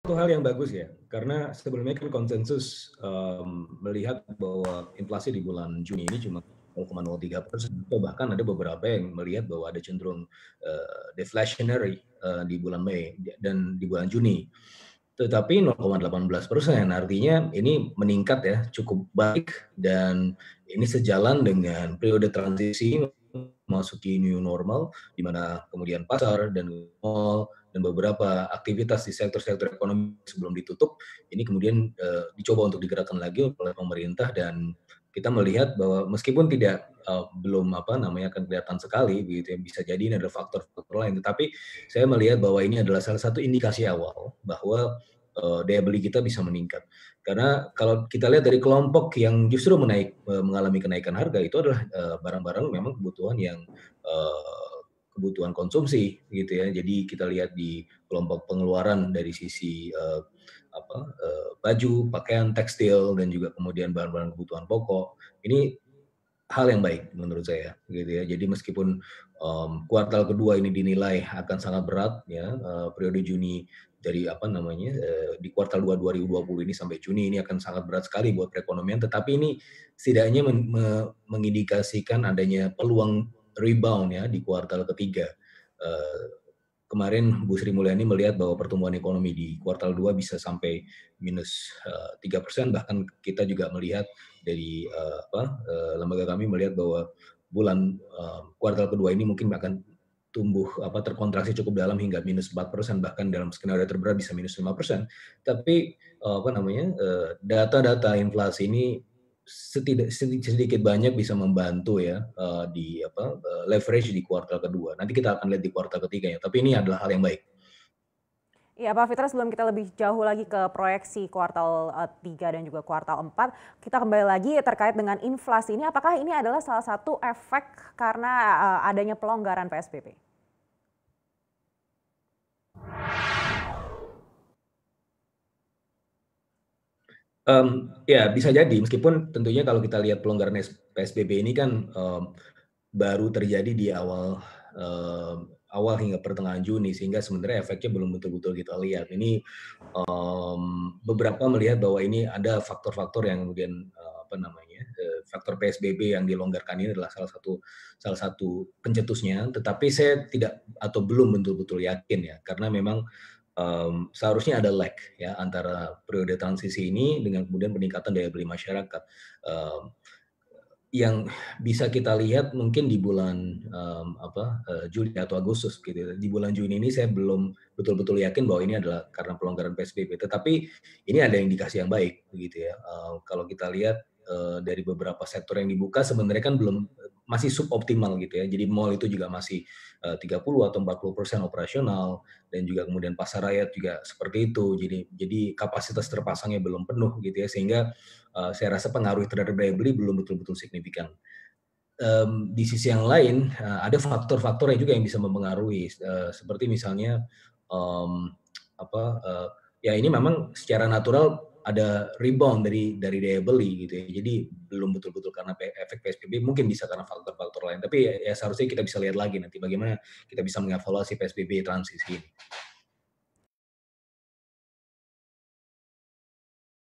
satu hal yang bagus ya, karena sebelumnya kan konsensus melihat bahwa inflasi di bulan Juni ini cuma 0,03%, atau bahkan ada beberapa yang melihat bahwa ada cenderung deflationary di bulan Mei dan di bulan Juni. Tetapi 0,18%, artinya ini meningkat ya, cukup baik, dan ini sejalan dengan periode transisi memasuki new normal, di mana kemudian pasar dan mall dan beberapa aktivitas di sektor-sektor ekonomi sebelum ditutup, ini kemudian dicoba untuk digerakkan lagi oleh pemerintah, dan kita melihat bahwa meskipun belum akan kelihatan sekali begitu ya, bisa jadi ini ada faktor-faktor lain, tetapi saya melihat bahwa ini adalah salah satu indikasi awal bahwa daya beli kita bisa meningkat. Karena kalau kita lihat dari kelompok yang justru mengalami kenaikan harga itu adalah barang-barang memang kebutuhan konsumsi gitu ya. Jadi kita lihat di kelompok pengeluaran dari sisi baju, pakaian, tekstil, dan juga kemudian barang-barang kebutuhan pokok. Ini hal yang baik menurut saya gitu ya. Jadi meskipun kuartal kedua ini dinilai akan sangat berat ya, periode Juni dari di kuartal 2 2020 ini sampai Juni ini akan sangat berat sekali buat perekonomian, tetapi ini setidaknya mengindikasikan adanya peluang rebound ya di kuartal ketiga. Kemarin Bu Sri Mulyani melihat bahwa pertumbuhan ekonomi di kuartal 2 bisa sampai minus 3%, bahkan kita juga melihat dari lembaga kami melihat bahwa kuartal kedua ini mungkin akan terkontraksi cukup dalam hingga minus 4%, bahkan dalam skenario terberat bisa minus 5%. Tapi data-data inflasi ini sedikit banyak bisa membantu ya leverage di kuartal kedua. Nanti kita akan lihat di kuartal ketiga ya, tapi ini adalah hal yang baik. Iya Pak Fitra, sebelum kita lebih jauh lagi ke proyeksi kuartal 3 dan juga kuartal 4, kita kembali lagi terkait dengan inflasi ini. Apakah ini adalah salah satu efek karena adanya pelonggaran PSBB? Ya bisa jadi, meskipun tentunya kalau kita lihat pelonggaran PSBB ini kan baru terjadi di awal hingga pertengahan Juni, sehingga sebenarnya efeknya belum betul-betul kita lihat. Ini beberapa melihat bahwa ini ada faktor-faktor yang kemudian faktor PSBB yang dilonggarkan ini adalah salah satu pencetusnya, tetapi saya tidak atau belum betul-betul yakin ya, karena memang seharusnya ada lag ya antara periode transisi ini dengan kemudian peningkatan daya beli masyarakat. Yang bisa kita lihat mungkin di bulan Juli atau Agustus gitu ya. Di bulan Juni ini saya belum betul-betul yakin bahwa ini adalah karena pelonggaran PSBB, tetapi ini ada indikasi yang baik begitu ya. Kalau kita lihat dari beberapa sektor yang dibuka sebenarnya kan masih suboptimal gitu ya. Jadi mall itu juga masih 30 atau 40% operasional, dan juga kemudian pasar rakyat juga seperti itu. Jadi kapasitas terpasangnya belum penuh gitu ya, sehingga saya rasa pengaruh terhadap daya beli belum betul-betul signifikan. Di sisi yang lain ada faktor-faktor yang juga yang bisa mempengaruhi, seperti misalnya ya ini memang secara natural ada rebound dari daya beli gitu ya. Jadi belum betul-betul karena efek PSBB, mungkin bisa karena faktor-faktor lain. Tapi ya seharusnya kita bisa lihat lagi nanti bagaimana kita bisa mengevaluasi PSBB transisi ini.